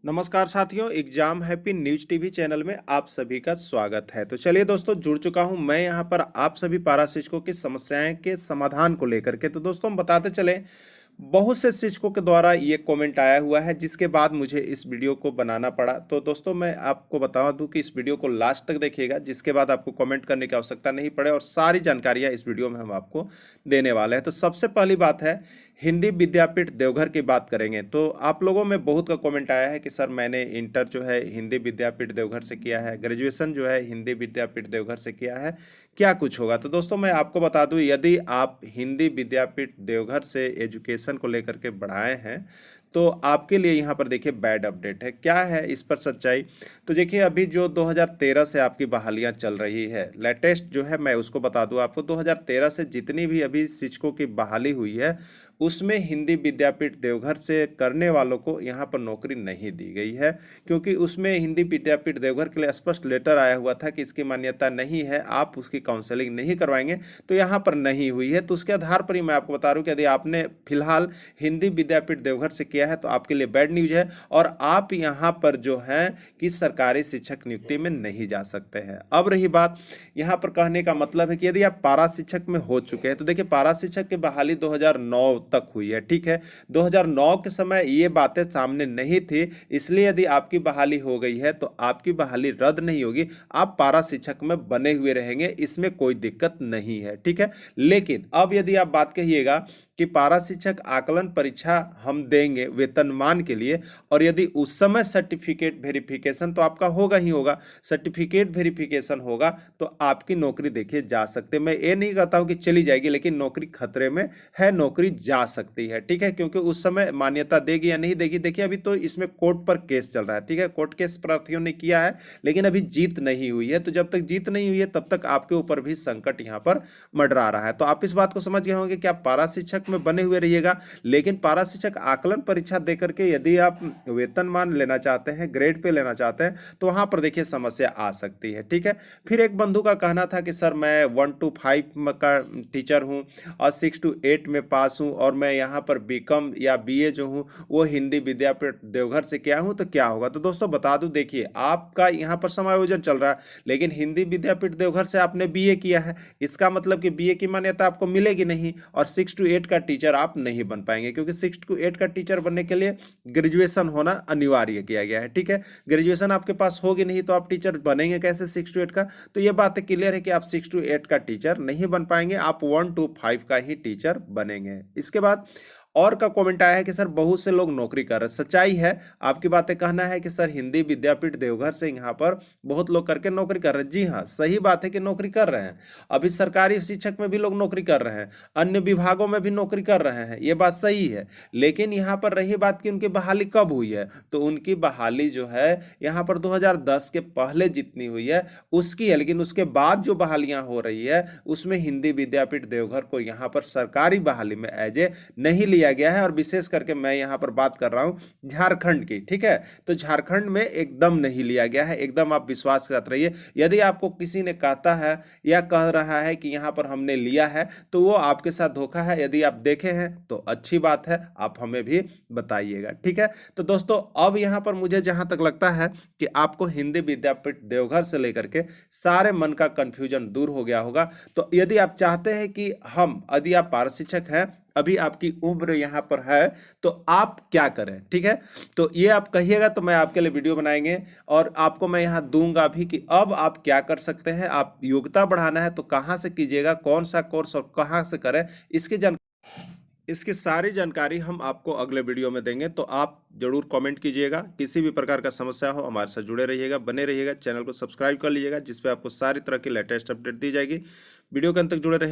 नमस्कार साथियों, exam happy news TV channel में आप सभी का स्वागत है। तो चलिए दोस्तों, जुड़ चुका हूं मैं यहां पर आप सभी पारा शिक्षकों की समस्याएं के समाधान को लेकर के। तो दोस्तों हम बताते चले, बहुत से शिक्षकों के द्वारा ये कमेंट आया हुआ है, जिसके बाद मुझे इस वीडियो को बनाना पड़ा। तो दोस्तों मैं आपको बता दूं कि इस वीडियो को लास्ट तक देखिएगा, जिसके बाद आपको कमेंट करने की आवश्यकता नहीं पड़े और सारी जानकारियां इस वीडियो में हम आपको देने वाले हैं। तो सबसे पहली बात है, हिंदी विद्यापीठ देवघर की बात करेंगे। तो आप लोगों में बहुत का कमेंट आया है कि सर मैंने इंटर जो है हिंदी विद्यापीठ देवघर से किया है, ग्रेजुएशन जो है हिंदी विद्यापीठ देवघर से किया है, क्या कुछ होगा। तो दोस्तों मैं आपको बता दूं, यदि आप हिंदी विद्यापीठ देवघर से एजुकेशन को लेकर के बढ़ाए हैं तो आपके लिए यहाँ पर देखिए बैड अपडेट है। क्या है इस पर सच्चाई? तो देखिए, अभी जो 2013 से आपकी बहालियाँ चल रही है, लेटेस्ट जो है मैं उसको बता दूं आपको। 2013 से जितनी भी अभी शिक्षकों की बहाली हुई है, उसमें हिंदी विद्यापीठ देवघर से करने वालों को यहाँ पर नौकरी नहीं दी गई है, क्योंकि उसमें हिंदी विद्यापीठ देवघर के लिए स्पष्ट लेटर आया हुआ था कि इसकी मान्यता नहीं है, आप उसकी काउंसलिंग नहीं करवाएंगे, तो यहाँ पर नहीं हुई है। तो उसके आधार पर ही मैं आपको बता रहा हूँ कि यदि आपने फिलहाल हिंदी विद्यापीठ देवघर से किया है तो आपके लिए बैड न्यूज है, और आप यहाँ पर जो है कि सरकारी शिक्षक नियुक्ति में नहीं जा सकते हैं। अब रही बात, यहाँ पर कहने का मतलब है कि यदि आप पारा शिक्षक में हो चुके हैं, तो देखिए पारा शिक्षक की बहाली 2009 तक हुई है, ठीक है। 2009 के समय ये बातें सामने नहीं थी, इसलिए यदि आपकी बहाली हो गई है तो आपकी बहाली रद्द नहीं होगी, आप पारा शिक्षक में बने हुए रहेंगे, इसमें कोई दिक्कत नहीं है, ठीक है। लेकिन अब यदि आप बात कहिएगा कि पारा शिक्षक आकलन परीक्षा हम देंगे वेतनमान के लिए, और यदि उस समय सर्टिफिकेट वेरिफिकेशन तो आपका होगा ही होगा, सर्टिफिकेट वेरिफिकेशन होगा तो आपकी नौकरी देखिए जा सकते, मैं ये नहीं कहता हूं कि चली जाएगी, लेकिन नौकरी खतरे में है, नौकरी जा सकती है, ठीक है। क्योंकि उस समय मान्यता देगी या नहीं देगी, देखिए अभी तो इसमें कोर्ट पर केस चल रहा है, ठीक है। कोर्ट केस प्रार्थियों ने किया है, लेकिन अभी जीत नहीं हुई है। तो जब तक जीत नहीं हुई है तब तक आपके ऊपर भी संकट यहाँ पर मंडरा रहा है। तो आप इस बात को समझ गए होंगे कि आप पारा शिक्षक में बने हुए रहिएगा, लेकिन पारा शिक्षक आकलन परीक्षा देकर के यदि आप वेतनमान लेना चाहते हैं, ग्रेड पे लेना चाहते हैं, तो वहां पर देखिए समस्या आ सकती है, ठीक है। फिर एक बंधु का कहना था कि सर मैं 1 to 5 का टीचर हूं और 6 to 8 में पास हूं, और मैं यहां पर बीकॉम या बीए जो हूं वो हिंदी विद्यापीठ देवघर से किया हूं, तो क्या होगा। तो दोस्तों बता दूं, देखिए आपका यहां पर समायोजन चल रहा है, लेकिन हिंदी विद्यापीठ देवघर से आपने बीए किया है, इसका मतलब कि बीए की मान्यता आपको मिलेगी नहीं, और 6 to 8 का टीचर आप नहीं बन पाएंगे, क्योंकि 6 to 8 का टीचर बनने के लिए ग्रेजुएशन होना अनिवार्य किया गया है, ठीक है। ग्रेजुएशन आपके पास होगी नहीं तो आप टीचर बनेंगे कैसे 6 to 8 का। तो ये बात क्लियर है कि आप 6 to 8 का टीचर नहीं बन पाएंगे, आप 1 to 5 का ही टीचर बनेंगे। इसके बाद और का कमेंट आया है कि सर बहुत से लोग नौकरी कर रहे हैं। सच्चाई है, आपकी बातें कहना है कि सर हिंदी विद्यापीठ देवघर से यहाँ पर बहुत लोग करके नौकरी कर रहे हैं। जी हाँ, सही बात है कि नौकरी कर रहे हैं, अभी सरकारी शिक्षक में भी लोग नौकरी कर रहे हैं, अन्य विभागों में भी नौकरी कर रहे हैं, ये बात सही है। लेकिन यहाँ पर रही बात कि उनकी बहाली कब हुई है, तो उनकी बहाली जो है यहाँ पर 2010 के पहले जितनी हुई है उसकी है, लेकिन उसके बाद जो बहालियां हो रही है उसमें हिंदी विद्यापीठ देवघर को यहाँ पर सरकारी बहाली में एज ए नहीं लिया गया है। और विशेष करके मैं यहाँ पर बात कर रहा हूँ झारखंड की, ठीक है। तो झारखंड में एकदम नहीं लिया गया है, एकदम आप विश्वास के साथ रहिए। यदि आपको किसी ने कहता है या कह रहा है कि यहाँ पर हमने लिया है, तो वो आपके साथ धोखा है। यदि आप देखे हैं तो अच्छी बात है, आप हमें भी बताइएगा, ठीक है। तो दोस्तों अब यहाँ पर मुझे जहां तक लगता है कि आपको हिंदी विद्यापीठ देवघर से लेकर के सारे मन का कंफ्यूजन दूर हो गया होगा। तो यदि आप चाहते हैं कि यदि आप पारा शिक्षक हैं, अभी आपकी उम्र यहाँ पर है, तो आप क्या करें, ठीक है। तो ये आप कहिएगा तो मैं आपके लिए वीडियो बनाएंगे, और आपको मैं यहाँ दूंगा भी कि अब आप क्या कर सकते हैं। आप योग्यता बढ़ाना है तो कहाँ से कीजिएगा, कौन सा कोर्स और कहाँ से करें, इसकी सारी जानकारी हम आपको अगले वीडियो में देंगे। तो आप जरूर कमेंट कीजिएगा, किसी भी प्रकार का समस्या हो हमारे साथ जुड़े रहिएगा, बने रहिएगा, चैनल को सब्सक्राइब कर लीजिएगा, जिसपे आपको सारी तरह की लेटेस्ट अपडेट दी जाएगी। वीडियो के अंत तक जुड़े रहिए।